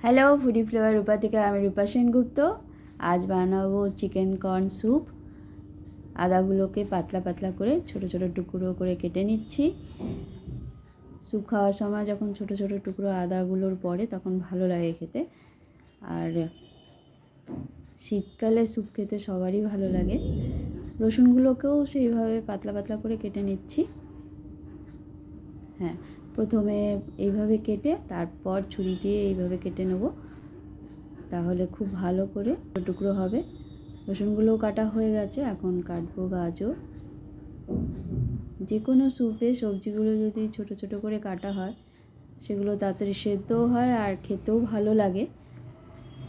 Hello foodie flavour রূপা থেকে আমি রূপা সেনগুপ্ত। আজ বানাবো চিকেন কর্ন স্যুপ। আদাগুলোকে পাতলা পাতলা করে ছোট ছোট টুকরো করে কেটে নিচ্ছি। স্যুপ খাওয়ার সময় যখন ছোট ছোট টুকরো আদাগুলোর পড়ে তখন ভালো লাগে খেতে। আর শীতকালে স্যুপ খেতে সবারই ভালো লাগে। রসুনগুলোকেও সেইভাবে পাতলা পাতলা করে কেটে নিচ্ছি। হ্যাঁ, প্রথমে এইভাবে কেটে তারপর ছুরি দিয়ে এইভাবে কেটে নেব, তাহলে খুব ভালো করে টুকরো হবে। রসুনগুলোও কাটা হয়ে গেছে, এখন কাটবো গাজর। যে কোনো স্যুপে সবজিগুলো যদি ছোট ছোট করে কাটা হয় সেগুলো তাড়াতাড়ি সেদ্ধও হয় আর খেতেও ভালো লাগে।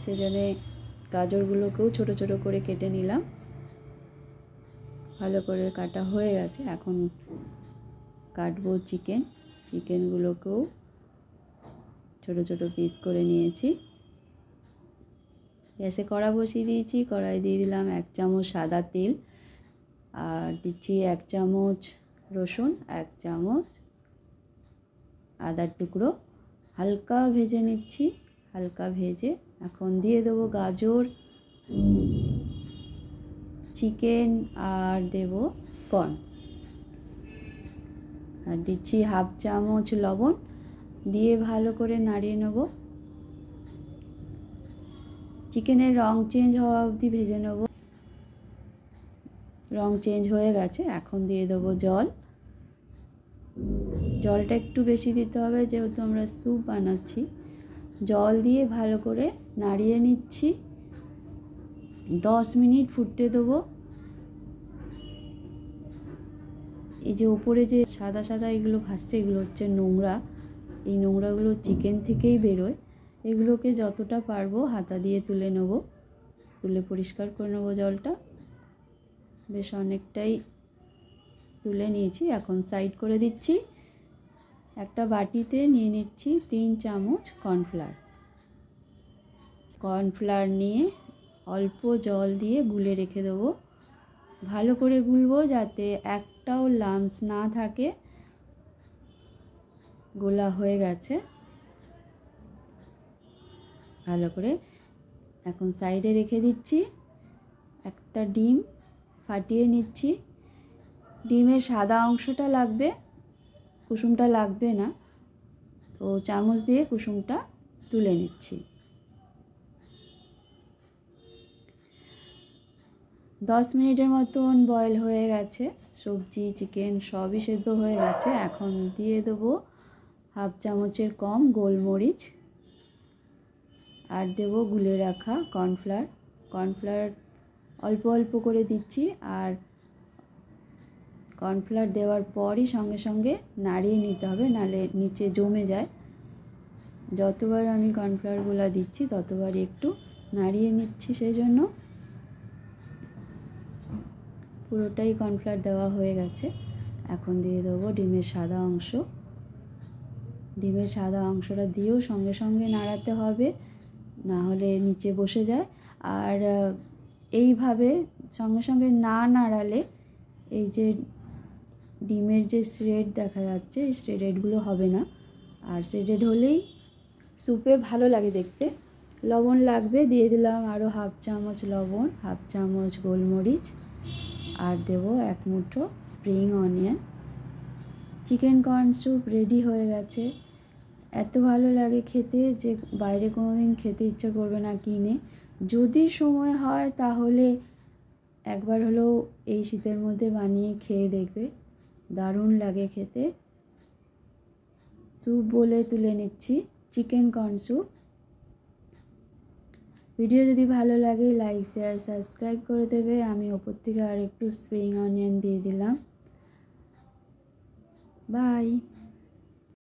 সেজন্য গাজরগুলোকেও ছোট ছোট করে কেটে নিলাম। ভালো করে কাটা হয়ে গেছে, এখন কাটবো চিকেনগুলোকেও ছোট ছোট পিস করে নিয়েছি। গ্যাসে কড়া বসিয়ে দিয়েছি, কড়াই দিয়ে দিলাম 1 চামচ সাদা তেল, আর দিচ্ছি 1 চামচ রসুন, 1 চামচ আদার টুকরো। হালকা ভেজে নিচ্ছি, হালকা ভেজে এখন দিয়ে দেবো গাজর, চিকেন আর দেব কর্ন, আর দিচ্ছি 1/2 চামচ লবণ, দিয়ে ভালো করে নাড়িয়ে নেব। চিকেনের রং চেঞ্জ হওয়া অবধি ভেজে নেব। রং চেঞ্জ হয়ে গেছে, এখন দিয়ে দেবো জল। জলটা একটু বেশি দিতে হবে যেহেতু আমরা স্যুপ বানাচ্ছি। জল দিয়ে ভালো করে নাড়িয়ে নিচ্ছি। 10 মিনিট ফুটতে দেবো। এই যে উপরে যে সাদা সাদা এগুলো ভাসছে, এগুলো হচ্ছে নোংরা। এই নোংরাগুলো চিকেন থেকেই বেরোয়। এগুলোকে যতটা পারবো হাতা দিয়ে তুলে নেব, তুলে পরিষ্কার করে নেব। জলটা বেশ অনেকটাই তুলে নিয়েছি, এখন সাইড করে দিচ্ছি। একটা বাটিতে নিয়ে নিচ্ছি 3 চামচ কর্নফ্লাওয়ার নিয়ে অল্প জল দিয়ে গুলে রেখে দেবো। ভালো করে গুলবো যাতে একটাও লাম্পস না থাকে। গোলা হয়ে গেছে ভালো করে, এখন সাইডে রেখে দিচ্ছি। একটা ডিম ফাটিয়ে নিচ্ছি। ডিমের সাদা অংশটা লাগবে, কুসুমটা লাগবে না, তো চামচ দিয়ে কুসুমটা তুলে নিচ্ছি। 10 মিনিটের মতন বয়েল হয়ে গেছে, সবজি চিকেন সবই সেদ্ধ হয়ে গেছে। এখন দিয়ে দেবো 1/2 চামচের কম গোলমরিচ, আর দেবো গুলে রাখা কর্নফ্লাওয়ার অল্প অল্প করে দিচ্ছি। আর কর্নফ্লাওয়ার দেওয়ার পরই সঙ্গে সঙ্গে নাড়িয়ে নিতে হবে, নাহলে নিচে জমে যায়। যতবার আমি কর্নফ্লাওয়ারগুলো দিচ্ছি ততবারই একটু নাড়িয়ে নিচ্ছি। সেই জন্য পুরোটাই কর্নফ্লাওয়ার দেওয়া হয়ে গেছে। এখন দিয়ে দেবো ডিমের সাদা অংশ। ডিমের সাদা অংশটা দিয়েও সঙ্গে সঙ্গে নাড়াতে হবে, না হলে নিচে বসে যায়। আর এইভাবে সঙ্গে সঙ্গে না নাড়ালে এই যে ডিমের যে শ্রেড দেখা যাচ্ছে, এই শ্রেডেডগুলো হবে না। আর শ্রেডেড হলেই স্যুপে ভালো লাগে দেখতে। লবণ লাগবে, দিয়ে দিলাম আরও 1/2 চামচ লবণ, 1/2 চামচ গোলমরিচ, আর দেবো 1 মুঠো spring onion. Chicken corn soup ready হয়ে গেছে। এত ভালো লাগে খেতে যে বাইরে কোনোদিন খেতে ইচ্ছা করবে না কিনে। যদি সময় হয় তাহলে একবার হলেও এই শীতের মধ্যে বানিয়ে খেয়ে দেখবে, দারুণ লাগে খেতে। স্যুপ বলে তুলে নিচ্ছি, চিকেন কর্ন স্যুপ। ভিডিও যদি ভালো লাগে লাইক শেয়ার সাবস্ক্রাইব করে দেবে। আমি ওপর থেকে আর একটু স্প্রিং অনিয়ন দিয়ে দিলাম। বাই।